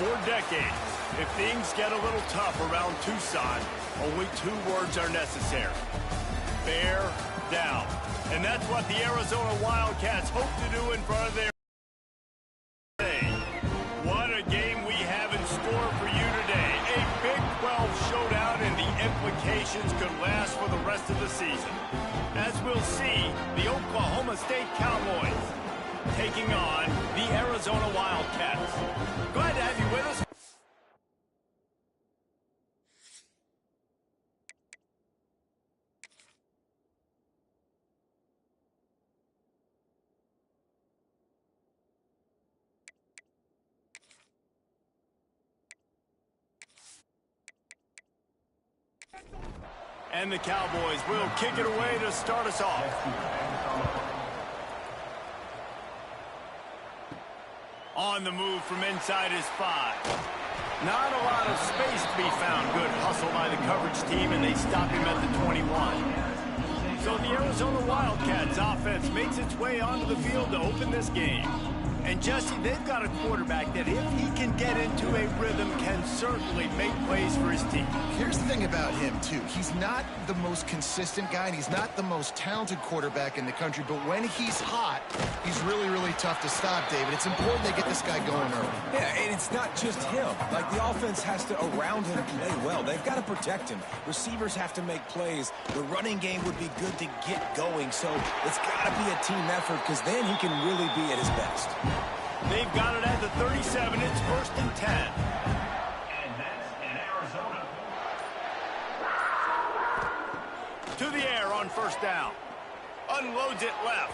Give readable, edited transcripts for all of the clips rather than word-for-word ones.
For decades, if things get a little tough around Tucson, only 2 words are necessary. Bear down. And that's what the Arizona Wildcats hope to do in front of their day. What a game we have in store for you today. A Big 12 showdown, and the implications could last for the rest of the season. As we'll see, the Oklahoma State Cowboys taking on the Arizona Wildcats. Glad to have you with us. And the Cowboys will kick it away to start us off. On the move from inside his 5. Not a lot of space to be found. Good hustle by the coverage team, and they stop him at the 21. So the Arizona Wildcats offense makes its way onto the field to open this game. And Jesse, they've got a quarterback that, if he can get into a rhythm, can certainly make plays for his team. Here's the thing about him, too. He's not the most consistent guy, and he's not the most talented quarterback in the country, but when he's hot, he's really, really tough to stop, David. It's important they get this guy going early. Yeah, and it's not just him. Like, the offense has to, around him, play well. They've got to protect him. Receivers have to make plays. The running game would be good to get going, so it's got to be a team effort, because then he can really be at his best. They've got it at the 37. It's 1st and 10. And that's in Arizona. To the air on 1st down. Unloads it left.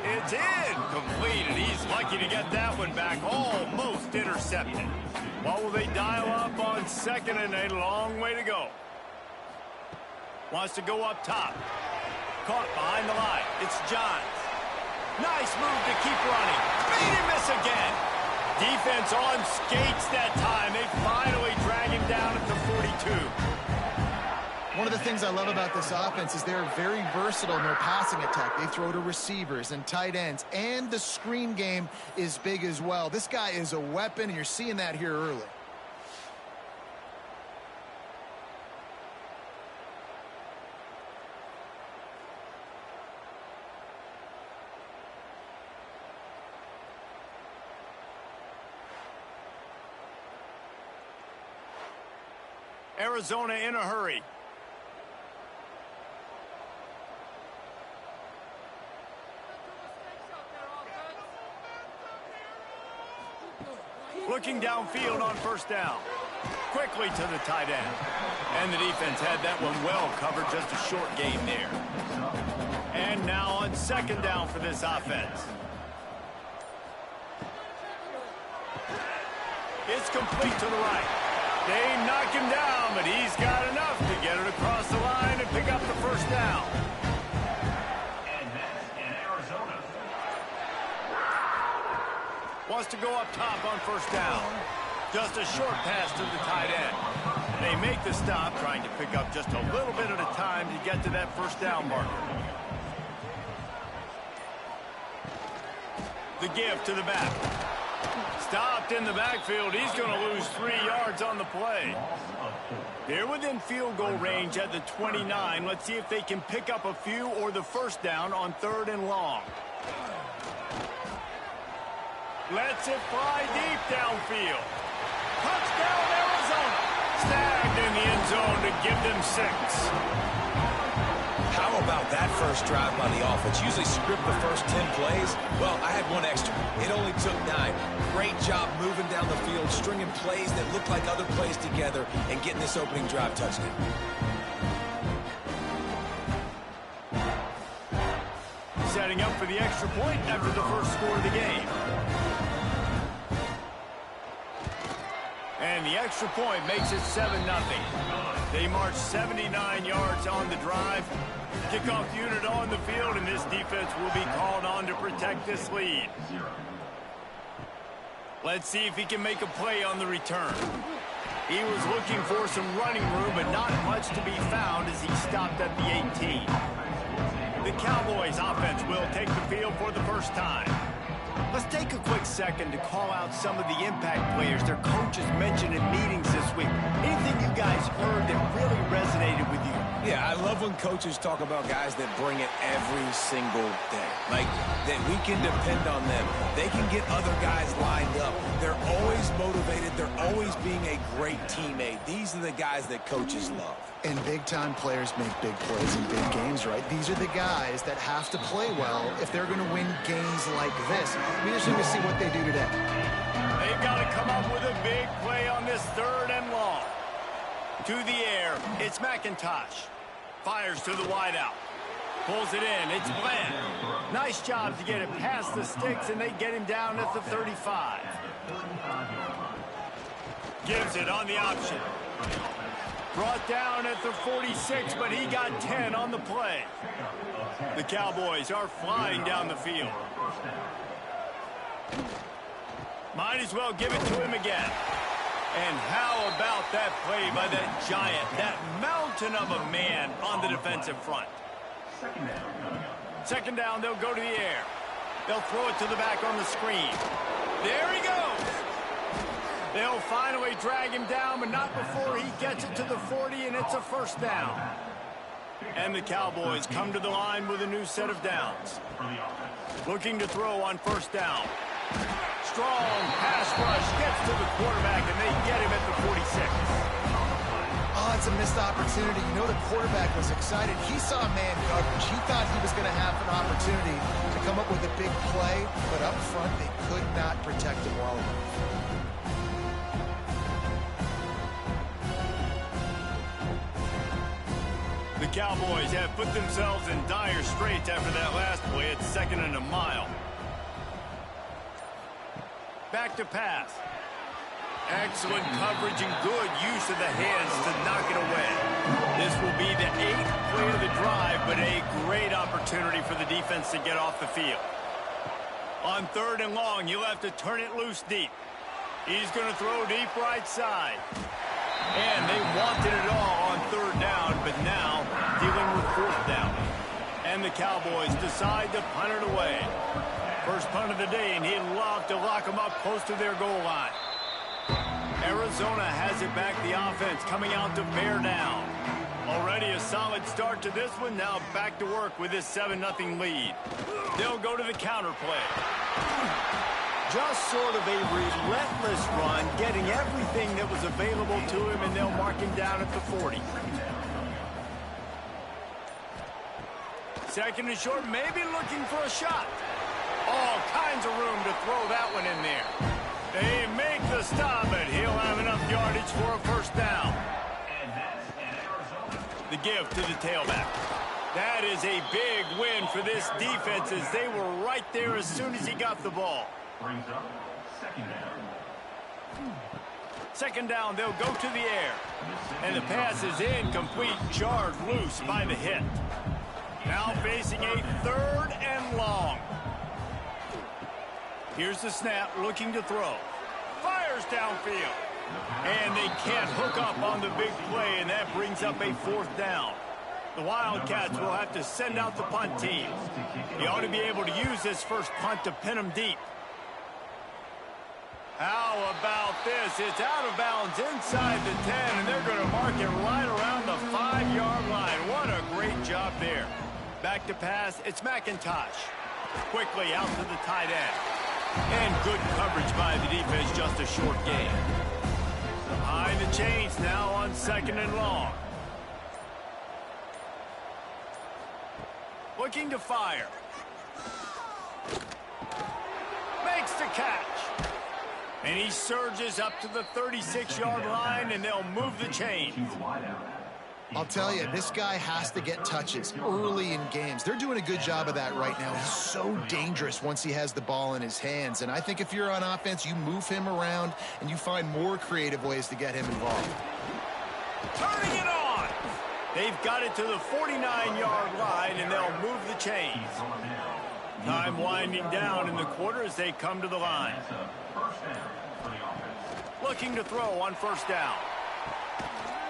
It's incomplete, and he's lucky to get that one back. Almost intercepted. What will they dial up on 2nd and a long way to go? Wants to go up top. Caught behind the line. It's Johns. Nice move to keep running. Made him miss again. Defense on skates that time. They finally drag him down at the 42. One of the things I love about this offense is they're very versatile in their passing attack. They throw to receivers and tight ends, and the screen game is big as well. This guy is a weapon, and you're seeing that here early. Arizona in a hurry. Looking downfield on 1st down. Quickly to the tight end. And the defense had that one well covered. Just a short gain there. And now on 2nd down for this offense. It's complete to the right. They knock him down, but he's got enough to get it across the line and pick up the 1st down. And that's in Arizona. Wants to go up top on 1st down. Just a short pass to the tight end. They make the stop, trying to pick up just a little bit at a time to get to that 1st down marker. The give to the back. Stopped in the backfield. He's going to lose 3 yards on the play. They're within field goal range at the 29. Let's see if they can pick up a few or the 1st down on 3rd and long. Lets it fly deep downfield. Touchdown, Arizona. Snagged in the end zone to give them 6. How about that first drive by the offense? Usually script the first 10 plays. Well, I had one extra. It only took 9. Great job moving down the field, stringing plays that look like other plays together, and getting this opening drive touchdown. Setting up for the extra point after the first score of the game. And the extra point makes it 7-0. They march 79 yards on the drive. Kickoff unit on the field, and this defense will be called on to protect this lead. Let's see if he can make a play on the return. He was looking for some running room, but not much to be found as he stopped at the 18. The Cowboys offense will take the field for the first time. Let's take a quick second to call out some of the impact players their coaches mentioned in meetings this week. Anything you guys heard that really resonated with you? Yeah, I love when coaches talk about guys that bring it every single day. Like, that we can depend on them. They can get other guys lined up. They're always motivated. They're always being a great teammate. These are the guys that coaches love. And big-time players make big plays in big games, right? These are the guys that have to play well if they're going to win games like this. We just need to see what they do today. They've got to come up with a big play on this 3rd and long. To the air, it's McIntosh. Fires to the wideout. Pulls it in. It's Bland. Nice job to get it past the sticks, and they get him down at the 35. Gives it on the option. Brought down at the 46, but he got 10 on the play. The Cowboys are flying down the field. Might as well give it to him again. And how about that play by that giant, that mountain of a man on the defensive front? Second down, they'll go to the air. They'll throw it to the back on the screen. There he goes. They'll finally drag him down, but not before he gets it to the 40, and it's a 1st down. And the Cowboys come to the line with a new set of downs. Looking to throw on 1st down. Strong pass rush gets to the quarterback, and they get him at the 46. Oh, it's a missed opportunity. You know the quarterback was excited. He saw man coverage. He thought he was going to have an opportunity to come up with a big play, but up front they could not protect him well enough. The Cowboys have put themselves in dire straits after that last play at 2nd and a mile. Back to pass. Excellent coverage and good use of the hands to knock it away. This will be the 8th play of the drive, but a great opportunity for the defense to get off the field. On 3rd and long, you'll have to turn it loose deep. He's going to throw deep right side. And they wanted it all on 3rd down, but now dealing with 4th down. And the Cowboys decide to punt it away. First punt of the day, and he'd love to lock them up close to their goal line. Arizona has it back, the offense coming out to bear down. Already a solid start to this one, now back to work with this 7-0 lead. They'll go to the counter play. Just sort of a relentless run, getting everything that was available to him, and they'll mark him down at the 40. 2nd and short, maybe looking for a shot. All kinds of room to throw that one in there. They make the stop, but he'll have enough yardage for a 1st down. The give to the tailback. That is a big win for this defense, as they were right there as soon as he got the ball. Second down, they'll go to the air. And the pass is incomplete, jarred loose by the hit. Now facing a 3rd and long. Here's the snap, looking to throw. Fires downfield. And they can't hook up on the big play, and that brings up a 4th down. The Wildcats will have to send out the punt team. He ought to be able to use this first punt to pin them deep. How about this? It's out of bounds inside the 10, and they're going to mark it right around the 5-yard line. What a great job there. Back to pass, it's McIntosh. Quickly out to the tight end. And good coverage by the defense, just a short gain. Behind the chains now on 2nd and long. Looking to fire. Makes the catch. And he surges up to the 36-yard line, and they'll move the chains. I'll tell you, this guy has to get touches early in games. They're doing a good job of that right now. He's so dangerous once he has the ball in his hands. And I think if you're on offense, you move him around and you find more creative ways to get him involved. Turning it on. They've got it to the 49-yard line, and they'll move the chains. Time winding down in the quarter as they come to the line. Looking to throw on 1st down.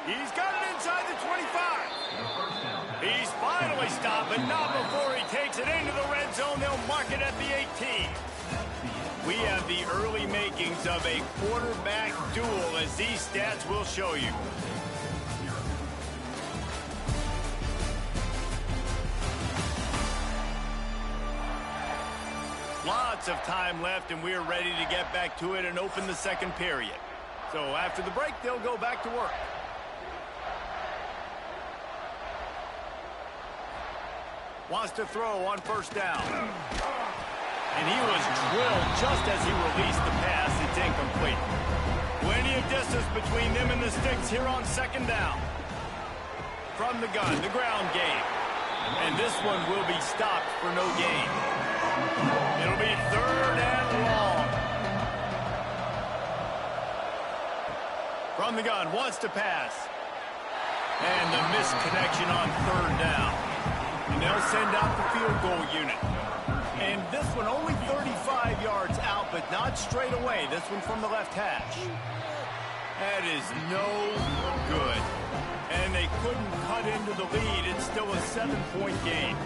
He's got it inside the 25. He's finally stopped, but not before he takes it into the red zone. They'll mark it at the 18. we have the early makings of a quarterback duel, as these stats will show you. Lots of time left, and we're ready to get back to it and open the second period. So after the break, they'll go back to work. Wants to throw on first down. And he was drilled just as he released the pass. It's incomplete. Plenty of distance between them and the sticks here on second down. From the gun, the ground game. And this one will be stopped for no gain. It'll be third and long. From the gun, wants to pass. And the misconnection on third down. And they'll send out the field goal unit. And this one only 35 yards out, but not straight away. This one from the left hash. That is no good. And they couldn't cut into the lead. It's still a 7-point game.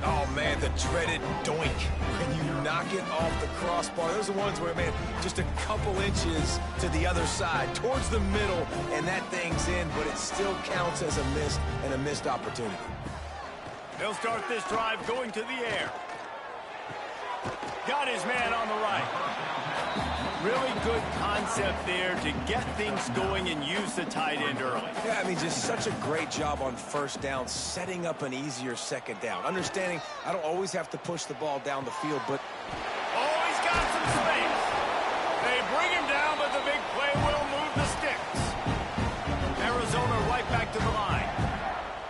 Oh, man, the dreaded doink. When you knock it off the crossbar, those are the ones where, man, just a couple inches to the other side, towards the middle, and that thing's in, but it still counts as a miss and a missed opportunity. He'll start this drive going to the air. Got his man on the right. Really good concept there to get things going and use the tight end early. Yeah, I mean, just such a great job on first down, setting up an easier second down. Understanding I don't always have to push the ball down the field, but... Oh, he's got some space. They bring him down, but the big play will move the sticks. Arizona right back to the line.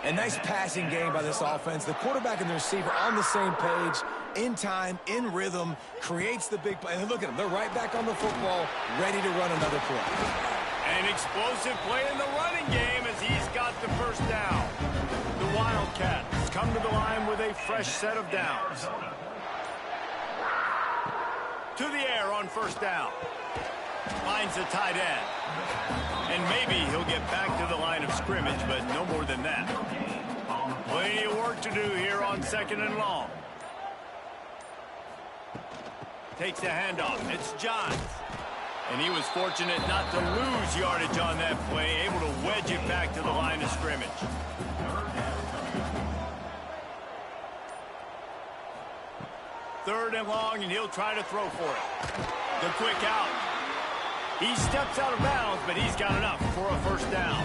A nice passing game by this offense. The quarterback and the receiver on the same page, in time, in rhythm, creates the big play. And look at them. They're right back on the football, ready to run another play. An explosive play in the running game as he's got the first down. The Wildcats come to the line with a fresh set of downs. To the air on first down. Finds the tight end. And maybe he'll get back to the line of scrimmage, but no more than that. Plenty of work to do here on second and long. Takes the handoff. It's Johns. And he was fortunate not to lose yardage on that play, able to wedge it back to the line of scrimmage. Third and long, and he'll try to throw for it. The quick out. He steps out of bounds, but he's got enough for a first down.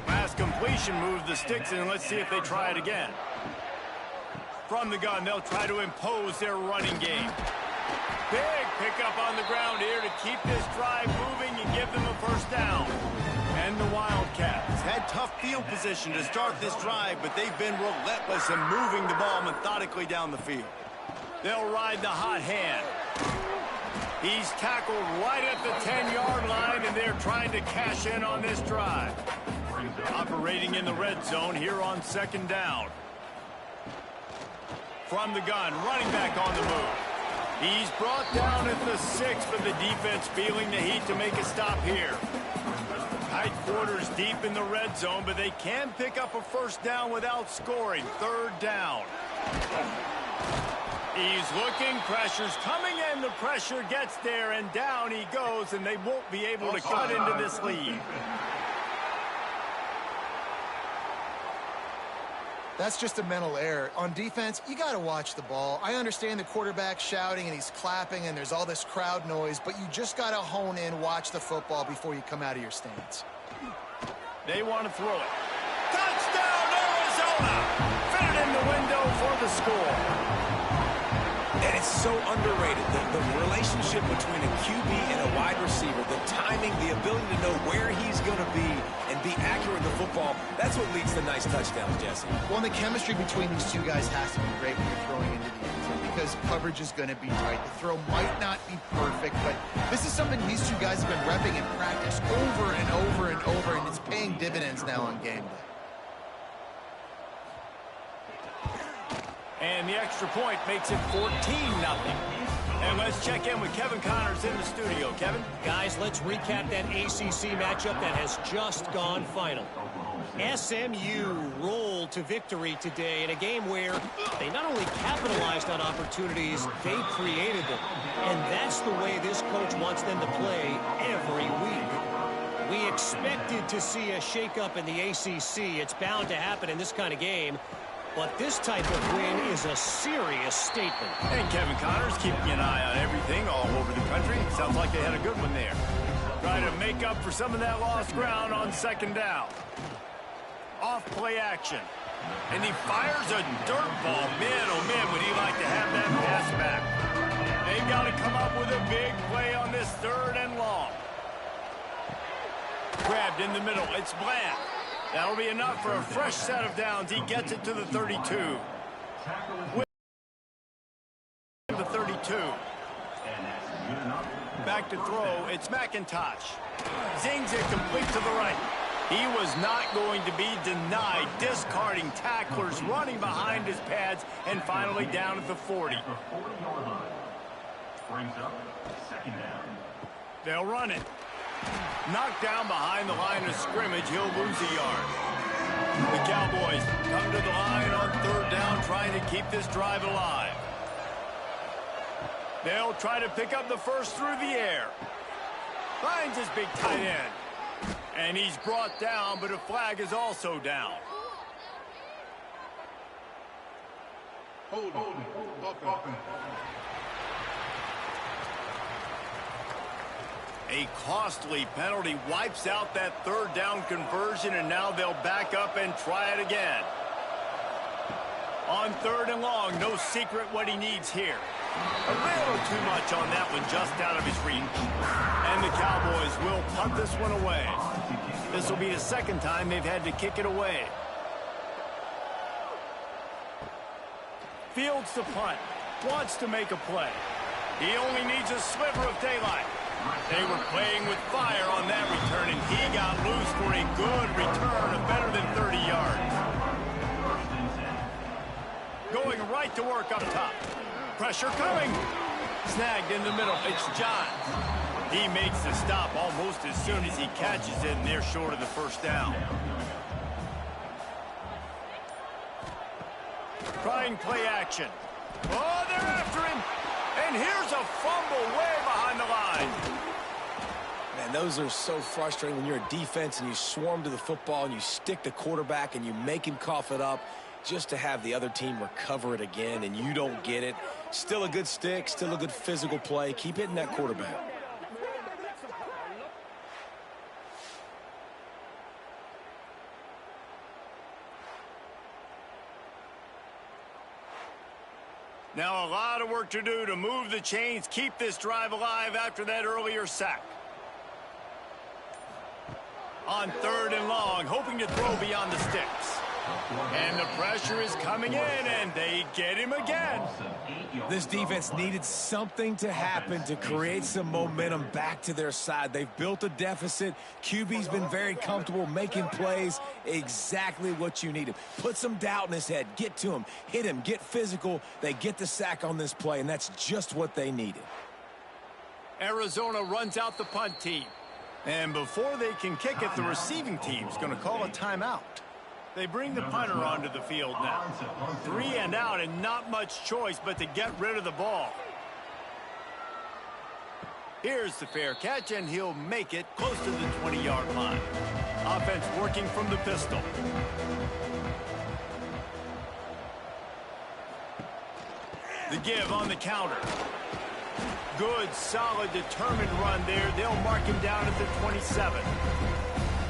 Last completion moved the sticks, and let's see if they try it again. From the gun, they'll try to impose their running game. Big pickup on the ground here to keep this drive moving and give them a first down. And the Wildcats had tough field position to start this drive, but they've been relentless in moving the ball methodically down the field. They'll ride the hot hand. He's tackled right at the 10-yard line, and they're trying to cash in on this drive. Operating in the red zone here on second down. From the gun, running back on the move. He's brought down at the 6, but the defense feeling the heat to make a stop here. Tight quarters deep in the red zone, but they can pick up a first down without scoring. Third down. He's looking, pressure's coming in, the pressure gets there, and down he goes, and they won't be able to cut into this lead. That's just a mental error. On defense, you got to watch the ball. I understand the quarterback shouting and he's clapping and there's all this crowd noise, but you just got to hone in, watch the football before you come out of your stance. They want to throw it. Touchdown, Arizona! Fit it in the window for the score. And it's so underrated, the relationship between a QB and a wide receiver, the timing, the ability to know where he's going to be and be accurate with the football, that's what leads to nice touchdowns, Jesse. Well, and the chemistry between these two guys has to be great when you're throwing into the end zone because coverage is going to be tight. The throw might not be perfect, but this is something these two guys have been repping in practice over and over and over, and it's paying dividends now on game day. And the extra point makes it 14-0. And let's check in with Kevin Connors in the studio. Kevin? Guys, let's recap that ACC matchup that has just gone final. SMU rolled to victory today in a game where they not only capitalized on opportunities, they created them. And that's the way this coach wants them to play every week. We expected to see a shakeup in the ACC. It's bound to happen in this kind of game. But this type of win is a serious statement. And Kevin Connors keeping an eye on everything all over the country. Sounds like they had a good one there. Trying to make up for some of that lost ground on second down. Off play action. And he fires a dirt ball. Man, oh man, would he like to have that pass back. They've got to come up with a big play on this 3rd and long. Grabbed in the middle. It's Bland. That'll be enough for a fresh set of downs. He gets it to the 32. With the 32. Back to throw. It's McIntosh. Zings it complete to the right. He was not going to be denied, discarding tacklers, running behind his pads, and finally down at the 40. They'll run it. Knocked down behind the line of scrimmage, he'll lose a yard. The Cowboys come to the line on 3rd down, trying to keep this drive alive. They'll try to pick up the first through the air. Finds his big tight end. And he's brought down, but a flag is also down. Hold on. A costly penalty wipes out that 3rd down conversion, and now they'll back up and try it again. On 3rd and long, no secret what he needs here. A little too much on that one, just out of his reach. And the Cowboys will punt this one away. This will be the 2nd time they've had to kick it away. Fields to punt. Wants to make a play. He only needs a sliver of daylight. They were playing with fire on that return, and he got loose for a good return of better than 30 yards. Going right to work up top. Pressure coming. Snagged in the middle. It's Johns. He makes the stop almost as soon as he catches it, and they're short of the 1st down. Trying play action. Oh, they're after him. And here's a fumble way behind the line. Man, those are so frustrating when you're a defense and you swarm to the football and you stick the quarterback and you make him cough it up just to have the other team recover it again and you don't get it. Still a good stick, still a good physical play. Keep hitting that quarterback. Now a lot of work to do to move the chains, keep this drive alive after that earlier sack. On 3rd and long, hoping to throw beyond the sticks. And the pressure is coming in, and they get him again. This defense needed something to happen to create some momentum back to their side. They've built a deficit. QB's been very comfortable making plays. Exactly what you needed. Put some doubt in his head. Get to him. Hit him. Get physical. They get the sack on this play, and that's just what they needed. Arizona runs out the punt team. And before they can kick it, the receiving team's going to call a timeout. They bring the punter onto the field now. 3 and out, and not much choice but to get rid of the ball. Here's the fair catch, and he'll make it close to the 20-yard line. Offense working from the pistol. The give on the counter. Good, solid, determined run there. They'll mark him down at the 27.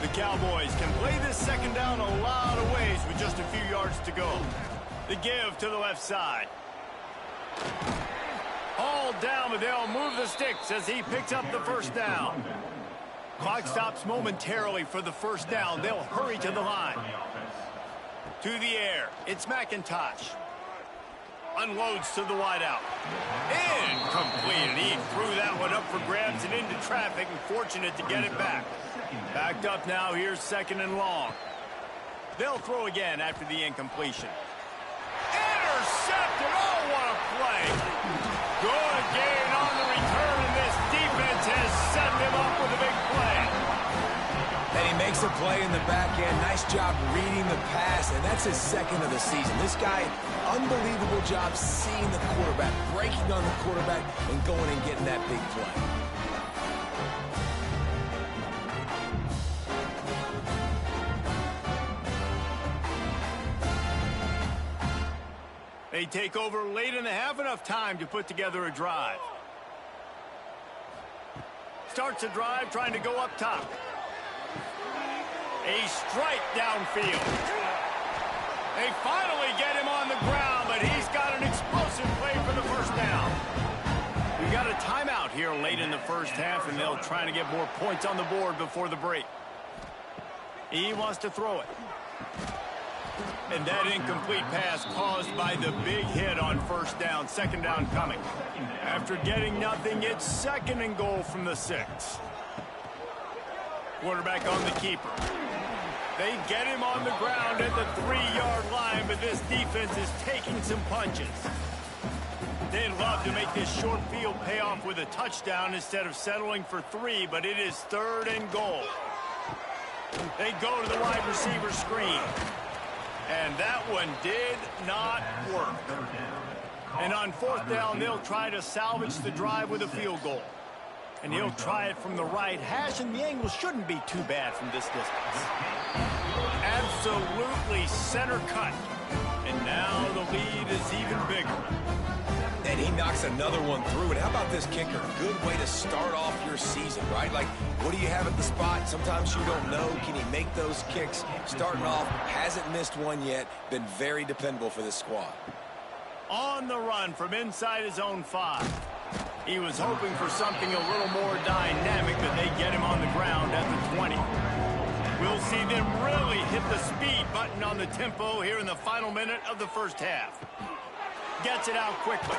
The Cowboys can play this 2nd down a lot of ways with just a few yards to go. The give to the left side. All down, but they'll move the sticks as he picks up the 1st down. Clock stops momentarily for the 1st down. They'll hurry to the line. To the air. It's McIntosh. Unloads to the wideout. Incomplete. He threw that one up for grabs and into traffic, and fortunate to get it back. Backed up now. Here's 2nd and long. They'll throw again after the incompletion. Intercepted. Oh, what a play. Good gain on the return, and this defense has set them up with a big play. And he made Makes a play in the back end. Nice job reading the pass, and that's his second of the season. This guy, unbelievable job seeing the quarterback, breaking on the quarterback, and going and getting that big play. They take over late in the half, enough time to put together a drive. Starts a drive trying to go up top. A strike downfield. They finally get him on the ground, but he's got an explosive play for the first down. We got a timeout here late in the first half, and they'll try to get more points on the board before the break. He wants to throw it. And that incomplete pass caused by the big hit on first down. Second down coming. After getting nothing, it's second and goal from the 6. Quarterback on the keeper. They get him on the ground at the 3-yard line, but this defense is taking some punches. They'd love to make this short field pay off with a touchdown instead of settling for 3, but it is third and goal. They go to the wide receiver screen. And that one did not work. And on fourth down, they'll try to salvage the drive with a field goal. And he'll try it from the right hash, and the angle shouldn't be too bad from this distance. Absolutely center cut. And now the lead is even bigger. And he knocks another one through. And how about this kicker? Good way to start off your season, right? Like, what do you have at the spot? Sometimes you don't know. Can he make those kicks? Starting off, hasn't missed one yet. Been very dependable for this squad. On the run from inside his own 5. He was hoping for something a little more dynamic, but they get him on the ground at the 20. We'll see them really hit the speed button on the tempo here in the final minute of the first half. Gets it out quickly.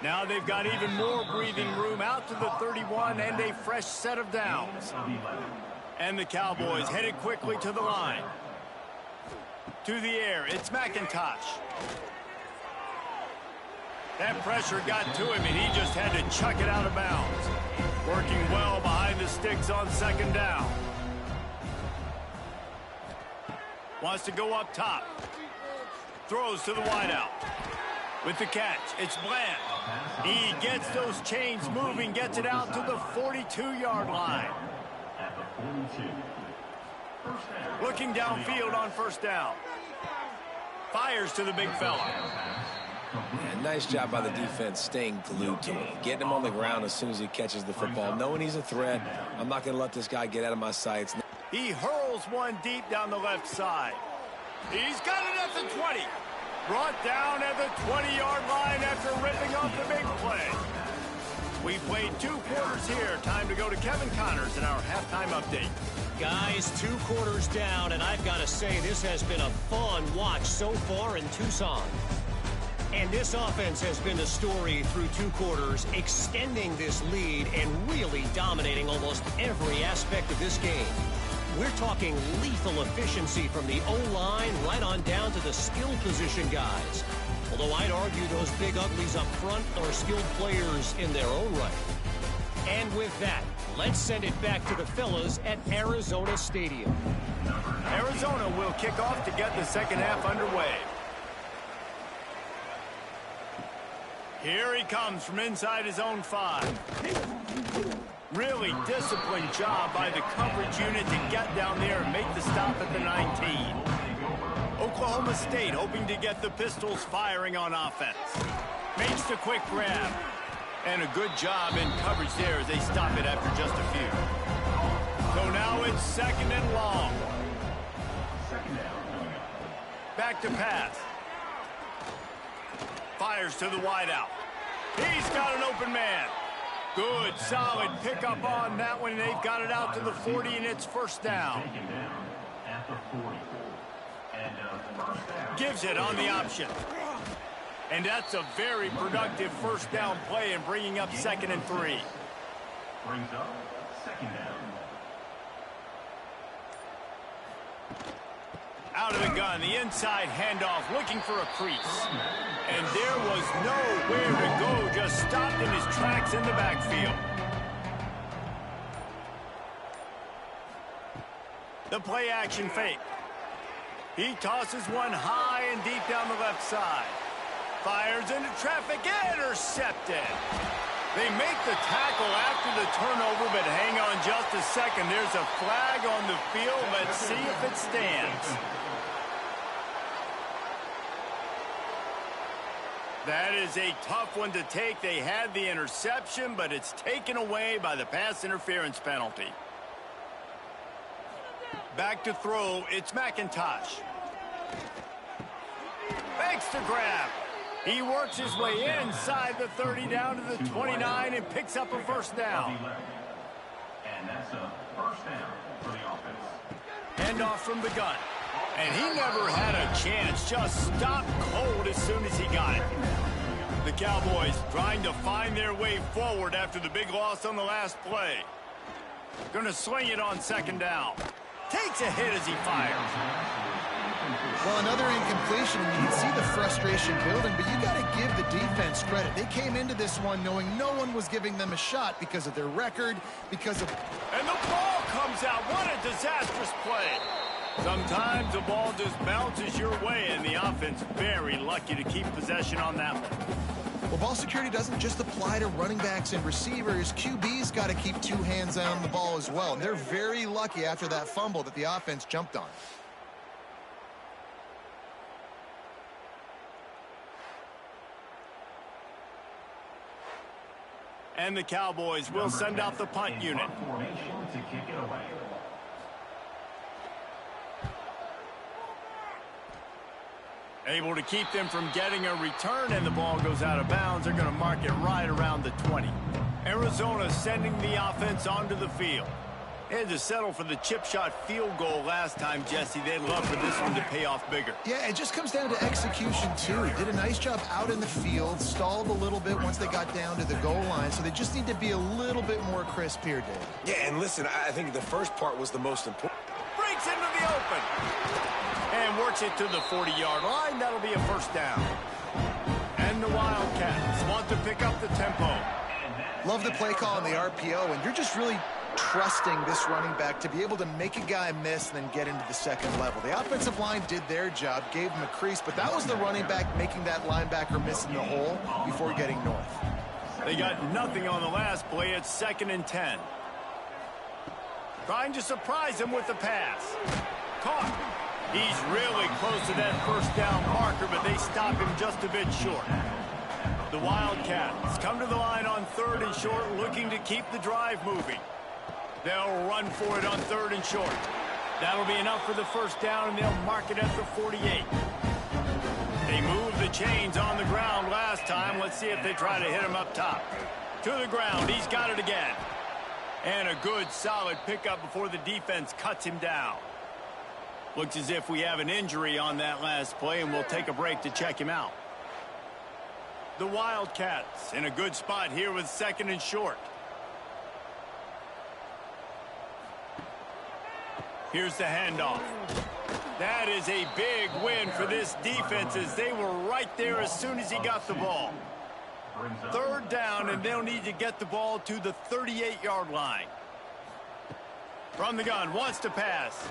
Now they've got even more breathing room out to the 31 and a fresh set of downs. And the Cowboys headed quickly to the line. To the air, it's McIntosh. That pressure got to him, and he just had to chuck it out of bounds. Working well behind the sticks on second down. Wants to go up top. Throws to the wideout. With the catch, it's Bland. He gets those chains moving, gets it out to the 42-yard line. Looking downfield on first down. Fires to the big fella. Yeah, nice job by the defense staying glued to him. Getting him on the ground as soon as he catches the football. Knowing he's a threat, I'm not going to let this guy get out of my sights. He hurls one deep down the left side. He's got it at the 20. Brought down at the 20-yard line after ripping off the big play. We played 2 quarters here. Time to go to Kevin Connors in our halftime update. Guys, 2 quarters down, and I've got to say this has been a fun watch so far in Tucson. And this offense has been the story through 2 quarters, extending this lead and really dominating almost every aspect of this game. We're talking lethal efficiency from the O-line right on down to the skill position guys. Although I'd argue those big uglies up front are skilled players in their own right. And with that, let's send it back to the fellas at Arizona Stadium. Arizona will kick off to get the second half underway. Here he comes from inside his own 5. Really disciplined job by the coverage unit to get down there and make the stop at the 19. Oklahoma State hoping to get the Pistols firing on offense. Makes the quick grab. And a good job in coverage there as they stop it after just a few. So now it's second and long. Back to pass. Fires to the wideout. He's got an open man. Good, solid pickup on that one. They've got it out to the 40, and it's first down. Gives it on the option. And that's a very productive first down play and bringing up second and 3. Brings up second down. Out of the gun, the inside handoff, looking for a crease. And there was nowhere to go, just stopped in his tracks in the backfield. The play action fake. He tosses one high and deep down the left side. Fires into traffic, intercepted. They make the tackle after the turnover, but hang on just a second. There's a flag on the field. Let's see if it stands. That is a tough one to take. They had the interception, but it's taken away by the pass interference penalty. Back to throw, it's McIntosh. Makes the grab. He works his way inside the 30 down to the 29 and picks up a first down. And that's a first down for the offense. Hand off from the gun. And he never had a chance. Just stopped cold as soon as he got it. The Cowboys trying to find their way forward after the big loss on the last play. Gonna swing it on second down. Takes a hit as he fires. Well, another incompletion, and you can see the frustration building, but you got to give the defense credit. They came into this one knowing no one was giving them a shot because of their record, because of... And the ball comes out. What a disastrous play. Sometimes the ball just bounces your way, and the offense very lucky to keep possession on that one. Well, ball security doesn't just apply to running backs and receivers. QB's got to keep two hands on the ball as well, and they're very lucky after that fumble that the offense jumped on. And the Cowboys will send out the punt unit. To kick it away. Able to keep them from getting a return, and the ball goes out of bounds. They're going to mark it right around the 20. Arizona sending the offense onto the field. They had to settle for the chip shot field goal last time, Jesse. They'd love for this one to pay off bigger. Yeah, it just comes down to execution, too. Did a nice job out in the field, stalled a little bit once they got down to the goal line, so they just need to be a little bit more crisp here, Dave. Yeah, and listen, I think the first part was the most important. Breaks into the open. And works it to the 40-yard line. That'll be a first down. And the Wildcats want to pick up the tempo. Love the play call on the RPO, and you're just really trusting this running back to be able to make a guy miss and then get into the second level. The offensive line did their job, gave him a crease, but that was the running back making that linebacker miss in the hole before getting north. They got nothing on the last play. It's 2nd and 10. Trying to surprise him with the pass. Caught. He's really close to that first down marker, but they stop him just a bit short. The Wildcats come to the line on 3rd and short, looking to keep the drive moving. They'll run for it on 3rd and short. That'll be enough for the first down, and they'll mark it at the 48. They moved the chains on the ground last time. Let's see if they try to hit him up top. To the ground. He's got it again. And a good, solid pickup before the defense cuts him down. Looks as if we have an injury on that last play, and we'll take a break to check him out. The Wildcats in a good spot here with 2nd and short. Here's the handoff. That is a big win for this defense as they were right there as soon as he got the ball. 3rd down, and they'll need to get the ball to the 38-yard line. From the gun, wants to pass.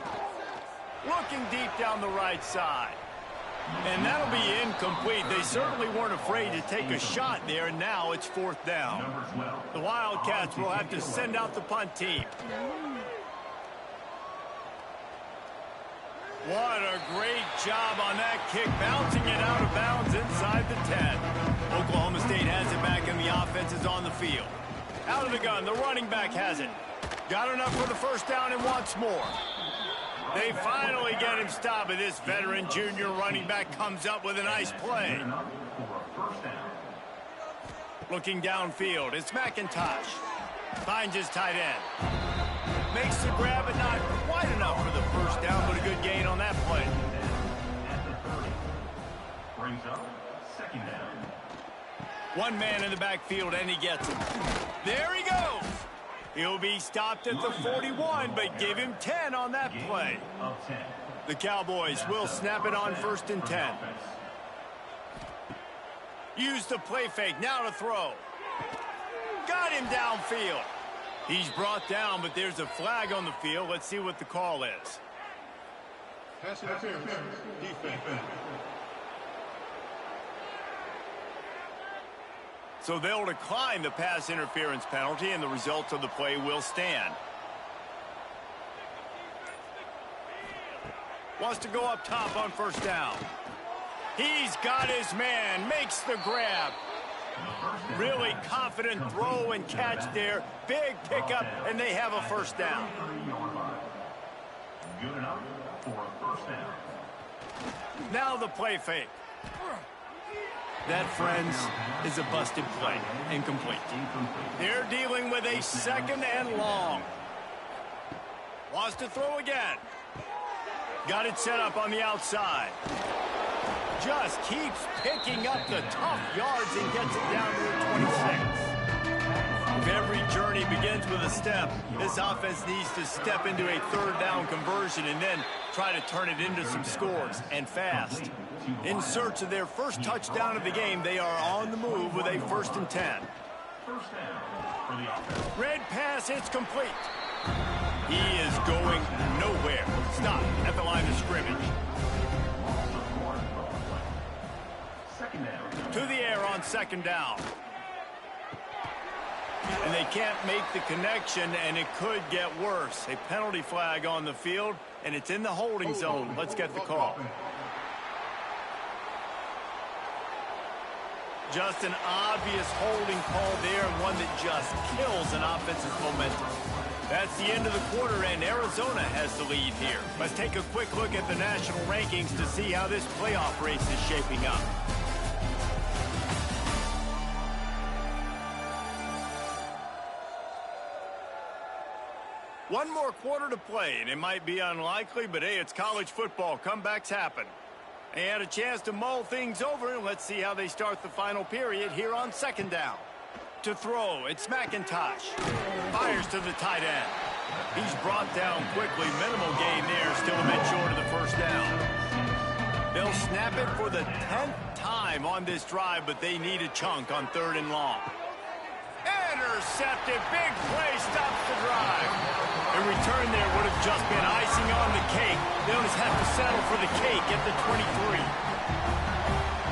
Looking deep down the right side. And that'll be incomplete. They certainly weren't afraid to take a shot there, and now it's 4th down. The Wildcats will have to send out the punt team. What a great job on that kick, bouncing it out of bounds inside the 10. Oklahoma State has it back, and the offense is on the field. Out of the gun, the running back has it. Got enough for the first down and wants more. They finally get him stopped, but this veteran junior running back comes up with a nice play. Looking downfield, it's McIntosh. Finds his tight end. Makes the grab, but not quite enough for the first down, but a good gain on that play. Brings up 2nd down. One man in the backfield, and he gets him. There he goes. He'll be stopped at the 41, but give him 10 on that play. The Cowboys will snap it on 1st and 10. Use the play fake, now to throw. Got him downfield. He's brought down, but there's a flag on the field. Let's see what the call is. Pass interference. Defense. So they'll decline the pass interference penalty, and the results of the play will stand. Wants to go up top on first down. He's got his man, makes the grab. Really confident throw and catch there. Big pickup, and they have a first down. Good enough for a first down. Now the play fake. That, friends, is a busted play. Incomplete. They're dealing with a second and long. Wants to throw again. Got it set up on the outside. Just keeps picking up the tough yards and gets it down to the 26. If every journey begins with a step, this offense needs to step into a third down conversion and then try to turn it into some scores, and fast. In search of their first touchdown of the game, they are on the move with a 1st and 10. First down for the offense. Red pass, it's complete. He is going nowhere. Stop at the line of scrimmage. Second down. To the air on second down. And they can't make the connection, and it could get worse. A penalty flag on the field, and it's in the holding zone. Let's get the call. Just an obvious holding call there, and one that just kills an offense's momentum. That's the end of the quarter, and Arizona has the lead here. Let's take a quick look at the national rankings to see how this playoff race is shaping up. One more quarter to play, and it might be unlikely, but hey, it's college football. Comebacks happen. They had a chance to mull things over, and let's see how they start the final period here on second down. To throw, it's McIntosh. Fires to the tight end. He's brought down quickly. Minimal gain there, still a bit short of the first down. They'll snap it for the 10th time on this drive, but they need a chunk on 3rd and long. Intercepted. Big play stops the drive. A return there would have just been icing on the cake. They'll just have to settle for the cake at the 23.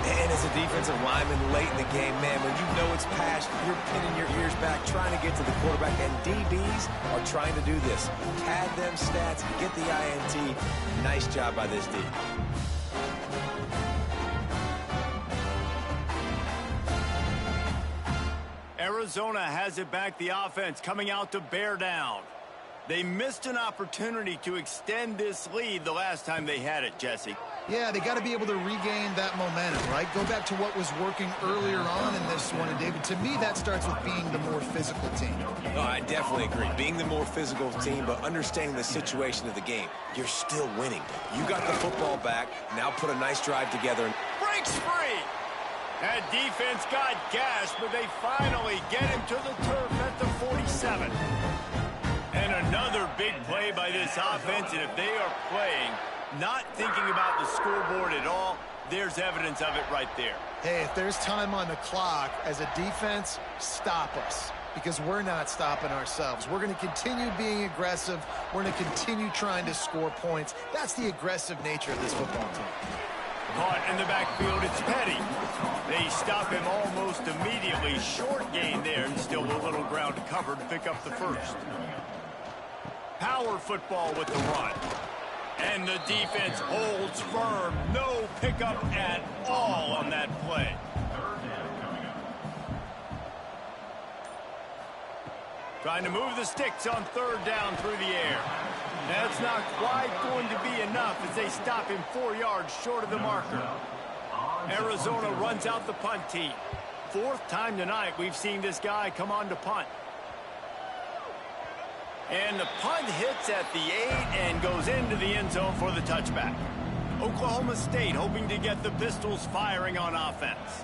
And as a defensive lineman late in the game, man, when you know it's passed, you're pinning your ears back, trying to get to the quarterback, and DBs are trying to do this. Pad them stats, get the INT. Nice job by this D. Arizona has it back, the offense coming out to bear down. They missed an opportunity to extend this lead the last time they had it, Jesse. Yeah, they got to be able to regain that momentum, right? Go back to what was working earlier on in this one. And, David, to me, that starts with being the more physical team. No, I definitely agree. Being the more physical team, but understanding the situation of the game. You're still winning. You got the football back. Now put a nice drive together. Breaks free. That defense got gashed, but they finally get him to the turf at the 47. And another big play by this offense, and if they are playing, not thinking about the scoreboard at all, there's evidence of it right there. Hey, if there's time on the clock, as a defense, stop us. Because we're not stopping ourselves. We're going to continue being aggressive. We're going to continue trying to score points. That's the aggressive nature of this football team. Caught in the backfield, it's Petty. They stop him almost immediately. Short gain there, and still a little ground to cover to pick up the first. Power football with the run. And the defense holds firm. No pickup at all on that play. Trying to move the sticks on 3rd down through the air. That's not quite going to be enough as they stop him 4 yards short of the marker. Arizona runs out the punt team. 4th time tonight we've seen this guy come on to punt. And the punt hits at the 8 and goes into the end zone for the touchback. Oklahoma State hoping to get the Pistols firing on offense.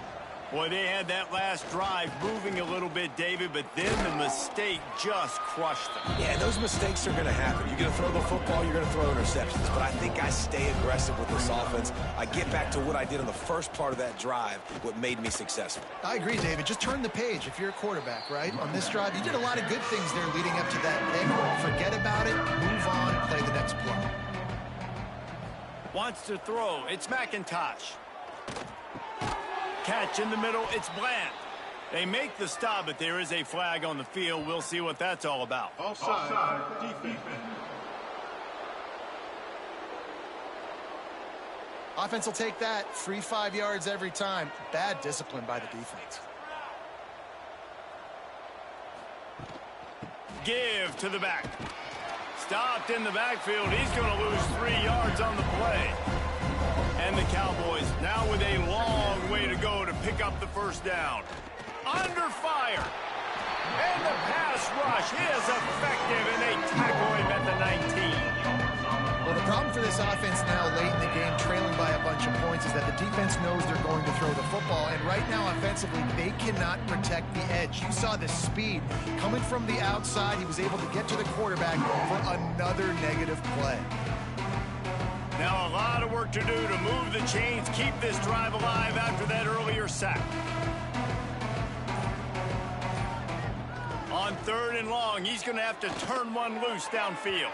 Boy, they had that last drive moving a little bit, David, but then the mistake just crushed them. Yeah, those mistakes are going to happen. You're going to throw the football, you're going to throw interceptions. But I think I stay aggressive with this offense. I get back to what I did on the first part of that drive, what made me successful. I agree, David. Just turn the page if you're a quarterback, right? On this drive, you did a lot of good things there leading up to that. Then forget about it, move on, play the next play. Wants to throw. It's McIntosh. Catch in the middle. It's Bland. They make the stop, but there is a flag on the field. We'll see what that's all about. Offside. Defense. Offense will take that. Free 5 yards every time. Bad discipline by the defense. Give to the back. Stopped in the backfield. He's going to lose 3 yards on the play. And the Cowboys now with a long way to go to pick up the first down. Under fire. And the pass rush is effective, and they tackle him at the 19. Well, the problem for this offense now late in the game, trailing by a bunch of points, is that the defense knows they're going to throw the football. And right now, offensively, they cannot protect the edge. You saw the speed. Coming from the outside, he was able to get to the quarterback for another negative play. Now a lot of work to do to move the chains, keep this drive alive after that earlier sack. On 3rd and long, he's going to have to turn one loose downfield.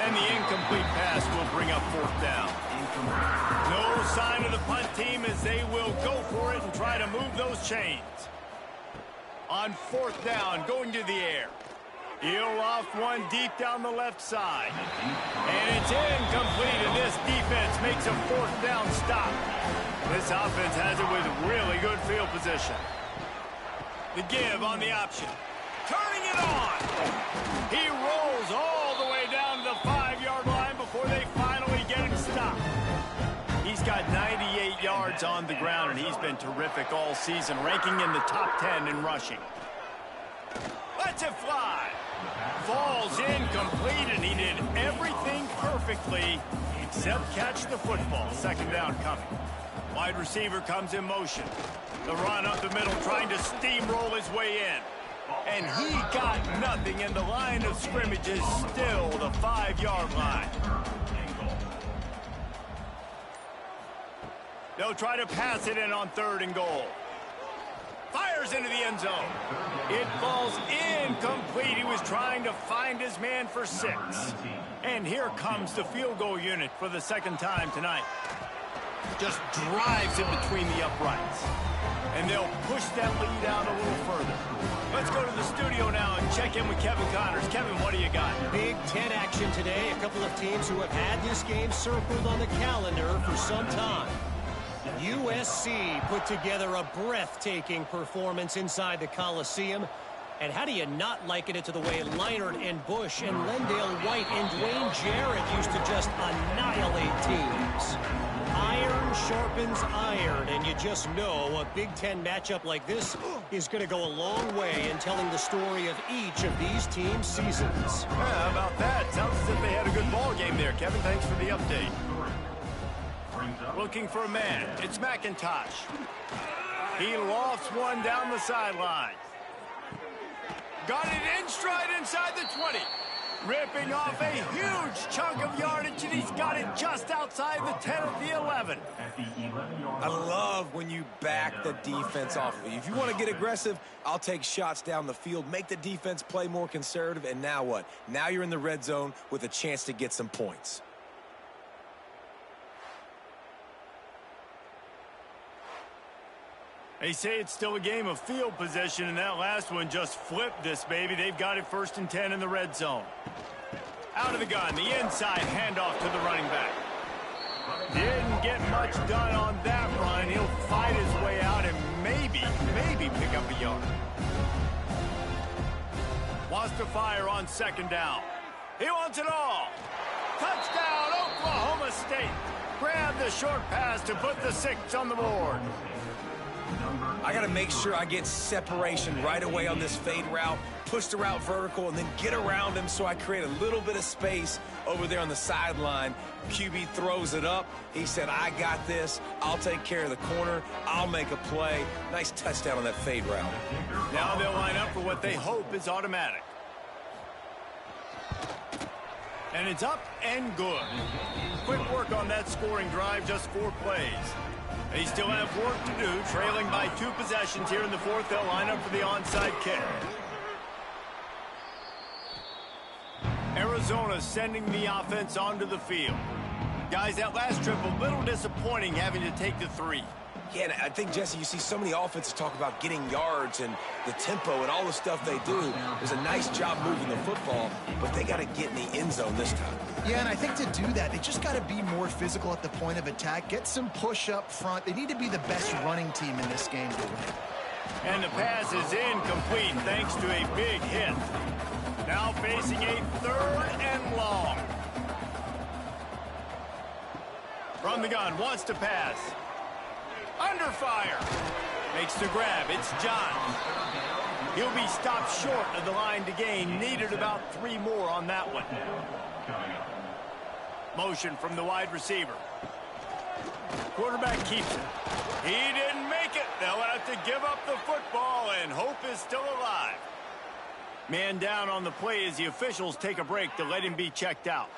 And the incomplete pass will bring up 4th down. No sign of the punt team as they will go for it and try to move those chains. On 4th down, going to the air. He'll off one deep down the left side. And it's incomplete, and this defense makes a 4th down stop. This offense has it with really good field position. The give on the option. Turning it on. He rolls all the way down to the 5-yard line before they finally get him stopped. He's got 98 yards on the ground, and he's been terrific all season, ranking in the top 10 in rushing. Lets it fly. Falls incomplete, and he did everything perfectly except catch the football. 2nd down coming. Wide receiver comes in motion. The run up the middle, trying to steamroll his way in. And he got nothing, and the line of scrimmage is still the 5-yard line. They'll try to pass it in on 3rd and goal. Fires into the end zone. It falls incomplete. He was trying to find his man for 6. And here comes the field goal unit for the 2nd time tonight. Just drives it between the uprights. And they'll push that lead out a little further. Let's go to the studio now and check in with Kevin Connors. Kevin, what do you got? Big Ten action today. A couple of teams who have had this game circled on the calendar for some time. USC put together a breathtaking performance inside the Coliseum. And how do you not liken it to the way Leinart and Bush and Lendale White and Dwayne Jarrett used to just annihilate teams? Iron sharpens iron, and you just know a Big Ten matchup like this is going to go a long way in telling the story of each of these teams' seasons. Yeah, how about that? Sounds as if they had a good ball game there. Kevin, thanks for the update. Looking for a man. It's McIntosh. He lofts one down the sideline. Got it in stride inside the 20. Ripping off a huge chunk of yardage, and he's got it just outside the 10 at the 11. I love when you back the defense off. If you want to get aggressive, I'll take shots down the field, make the defense play more conservative, and now what? Now you're in the red zone with a chance to get some points. They say it's still a game of field position, and that last one just flipped this baby. They've got it 1st and 10 in the red zone. Out of the gun, the inside handoff to the running back. Didn't get much done on that run. He'll fight his way out and maybe pick up a yard. Wants to fire on 2nd down. He wants it all. Touchdown, Oklahoma State. Grab the short pass to put the 6 on the board. I got to make sure I get separation right away on this fade route, push the route vertical, and then get around him so I create a little bit of space over there on the sideline. QB throws it up. He said, I got this. I'll take care of the corner. I'll make a play. Nice touchdown on that fade route. Now they'll line up for what they hope is automatic. And it's up and good. Quick work on that scoring drive, just 4 plays. They still have work to do, trailing by 2 possessions here in the 4th. They'll line up for the onside kick. Arizona sending the offense onto the field. Guys, that last trip, a little disappointing having to take the 3. Yeah, and I think, Jesse, you see so many offenses talk about getting yards and the tempo and all the stuff they do. There's a nice job moving the football, but they got to get in the end zone this time. Yeah, and I think to do that, they just got to be more physical at the point of attack, get some push up front. They need to be the best running team in this game to win. And the pass is incomplete thanks to a big hit. Now facing a 3rd and long. From the gun, wants to pass. Under fire. Makes the grab. It's John. He'll be stopped short of the line to gain. Needed about 3 more on that one. Motion from the wide receiver. Quarterback keeps it. He didn't make it. They'll have to give up the football, and hope is still alive. Man down on the play as the officials take a break to let him be checked out.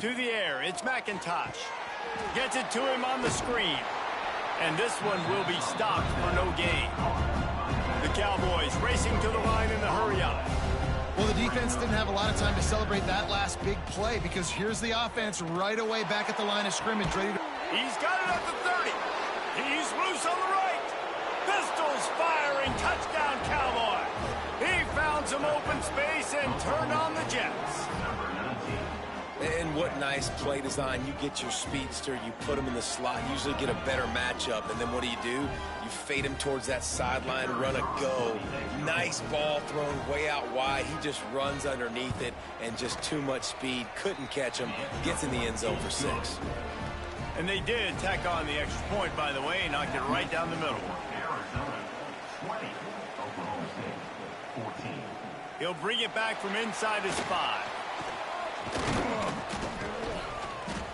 To the air, it's McIntosh. Gets it to him on the screen. And this one will be stopped for no gain. The Cowboys racing to the line in the hurry-up. Well, the defense didn't have a lot of time to celebrate that last big play because here's the offense right away back at the line of scrimmage, ready to... He's got it at the 30. He's loose on the right. Pistols firing. Touchdown, Cowboy. He found some open space and turned on the Jets. And what nice play design. You get your speedster, you put him in the slot, usually get a better matchup, and then what do? You fade him towards that sideline, run a go. Nice ball thrown way out wide. He just runs underneath it, and just too much speed. Couldn't catch him. Gets in the end zone for 6. And they did tack on the extra point, by the way, knocked it right down the middle. Arizona 20, Oklahoma State 14. He'll bring it back from inside his 5.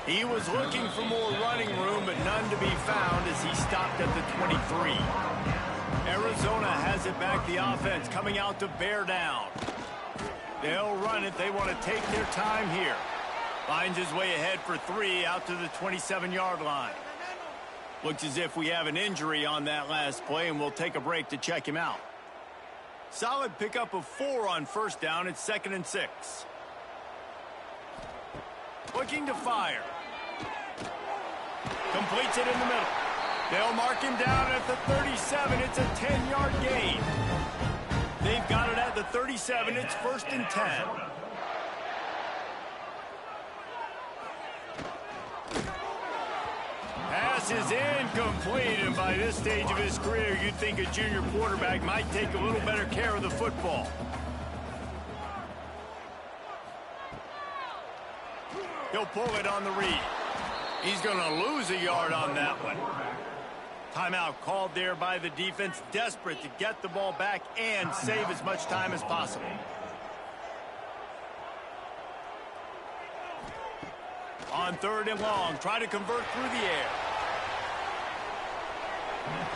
He was looking for more running room, but none to be found as he stopped at the 23. Arizona has it back, the offense coming out to bear down. They'll run it. They want to take their time here. Finds his way ahead for 3 out to the 27-yard line. Looks as if we have an injury on that last play, and we'll take a break to check him out. Solid pickup of 4 on first down. It's 2nd and 6. Looking to fire. Completes it in the middle. They'll mark him down at the 37. It's a 10-yard gain. They've got it at the 37. It's 1st and 10. Pass is incomplete, and by this stage of his career, you'd think a junior quarterback might take a little better care of the football. He'll pull it on the read. He's going to lose a yard on that one. Timeout called there by the defense, desperate to get the ball back and save as much time as possible. On 3rd and long, try to convert through the air.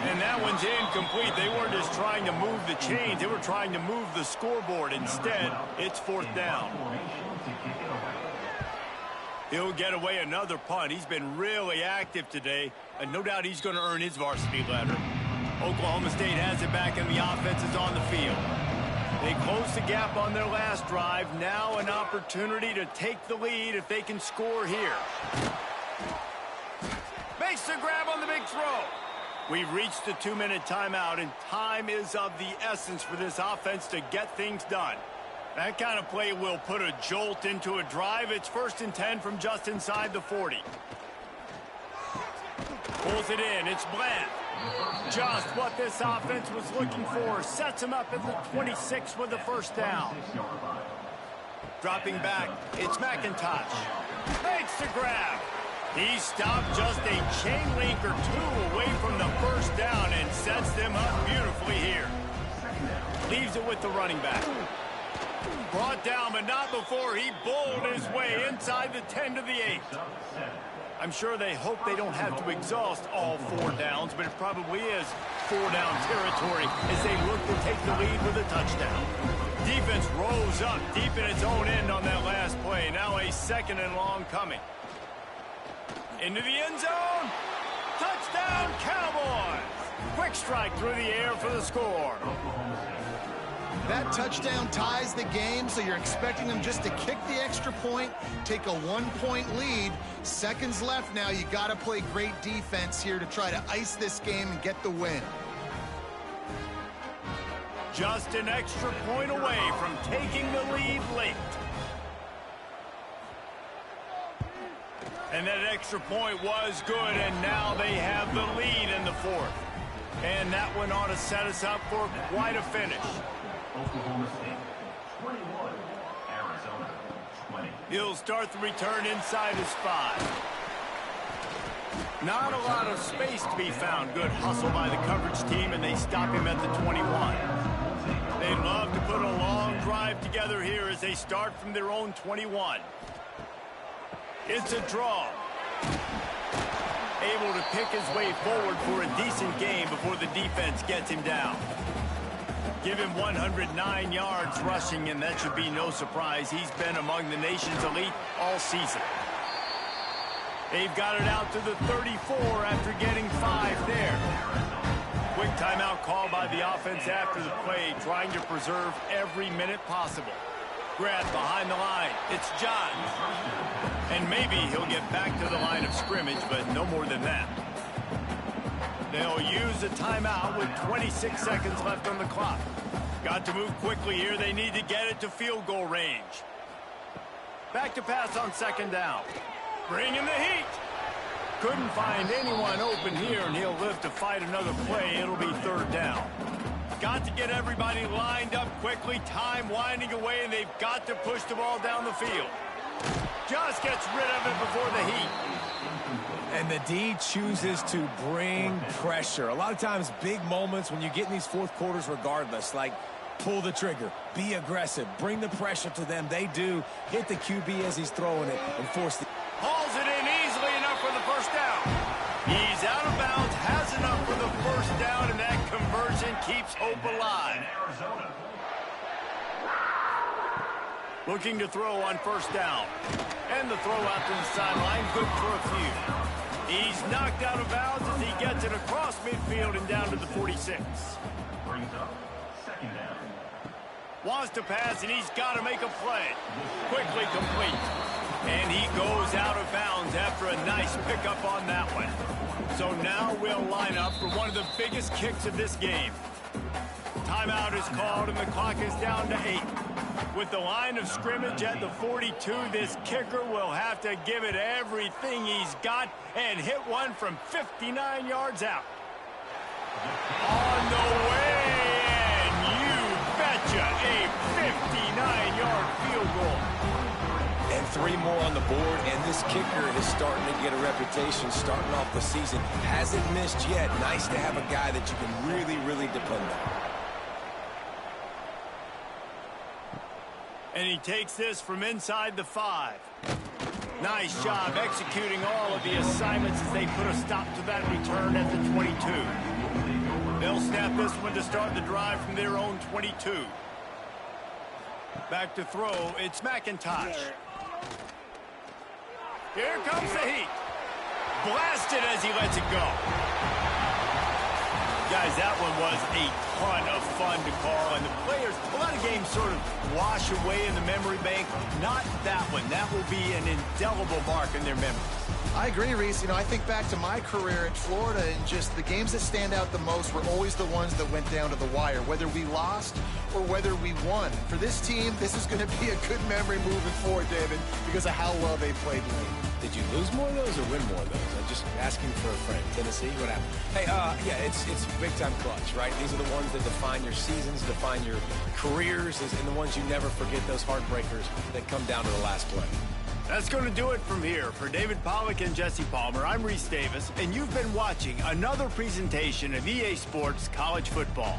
And that one's incomplete. They weren't just trying to move the chains. They were trying to move the scoreboard. Instead, it's 4th down. He'll get away another punt. He's been really active today, and no doubt he's going to earn his varsity letter. Oklahoma State has it back, and the offense is on the field. They closed the gap on their last drive. Now an opportunity to take the lead if they can score here. Makes the grab on the big throw. We've reached the 2-minute timeout, and time is of the essence for this offense to get things done. That kind of play will put a jolt into a drive. It's 1st and 10 from just inside the 40. Pulls it in. It's Bland. Just what this offense was looking for. Sets him up at the 26 with the 1st down. Dropping back. It's McIntosh. Makes the grab. He stopped just a chain link or 2 away from the 1st down and sets them up beautifully here. Leaves it with the running back. Brought down, but not before he bowled his way inside the 10 to the 8. I'm sure they hope they don't have to exhaust all 4 downs, but it probably is 4-down territory as they look to take the lead with a touchdown. Defense rolls up deep in its own end on that last play. Now a 2nd and long coming. Into the end zone. Touchdown, Cowboys. Quick strike through the air for the score. That touchdown ties the game, so you're expecting them just to kick the extra point, take a 1-point lead. Seconds left now. You got to play great defense here to try to ice this game and get the win. Just an extra point away from taking the lead late. And that extra point was good, and now they have the lead in the fourth. And that one ought to set us up for quite a finish. Oklahoma State 21, Arizona 20. He'll start the return inside his 5. Not a lot of space to be found. Good hustle by the coverage team, and they stop him at the 21. They'd love to put a long drive together here as they start from their own 21. It's a draw. Able to pick his way forward for a decent game before the defense gets him down. Give him 109 yards rushing, and that should be no surprise. He's been among the nation's elite all season. They've got it out to the 34 after getting 5 there. Quick timeout call by the offense after the play, trying to preserve every minute possible. Grab behind the line. It's Johns. And maybe he'll get back to the line of scrimmage, but no more than that. They'll use a timeout with 26 seconds left on the clock. Got to move quickly here. They need to get it to field goal range. Back to pass on second down. Bring in the heat. Couldn't find anyone open here, and he'll live to fight another play. It'll be third down. Got to get everybody lined up quickly. Time winding away, and they've got to push the ball down the field. Just gets rid of it before the heat. And the D chooses to bring pressure. A lot of times, big moments when you get in these fourth quarters regardless, like pull the trigger, be aggressive, bring the pressure to them. They do. Hit the QB as he's throwing it and force the... Hauls it in easily enough for the first down. He's out of bounds, has enough for the first down, and that conversion keeps hope alive. Looking to throw on first down. And the throw out to the sideline, good for a few. He's knocked out of bounds as he gets it across midfield and down to the 46. Brings up second down. Wants to pass, and he's got to make a play. Quickly complete. And he goes out of bounds after a nice pickup on that one. So now we'll line up for one of the biggest kicks of this game. Timeout is called, and the clock is down to 8. With the line of scrimmage at the 42, this kicker will have to give it everything he's got and hit one from 59 yards out. On the way, and you betcha, a 59-yard field goal. And 3 more on the board, and this kicker is starting to get a reputation starting off the season. Hasn't missed yet. Nice to have a guy that you can really, really depend on. And he takes this from inside the 5. Nice job executing all of the assignments as they put a stop to that return at the 22. They'll snap this one to start the drive from their own 22. Back to throw, it's McIntosh. Here comes the heat. Blasted as he lets it go. Guys, that one was a ton of fun to call, and the players, a lot of games sort of wash away in the memory bank. Not that one. That will be an indelible mark in their memory. I agree, Reese. You know, I think back to my career in Florida, and just the games that stand out the most were always the ones that went down to the wire, whether we lost or whether we won. For this team, this is going to be a good memory moving forward, David, because of how well they played late. Did you lose more of those or win more of those? I'm just asking for a friend. Tennessee, what happened? Hey, yeah, it's big-time clutch, right? These are the ones that define your seasons, define your careers, and the ones you never forget, those heartbreakers that come down to the last play. That's going to do it from here. For David Pollack and Jesse Palmer, I'm Reese Davis, and you've been watching another presentation of EA Sports College Football.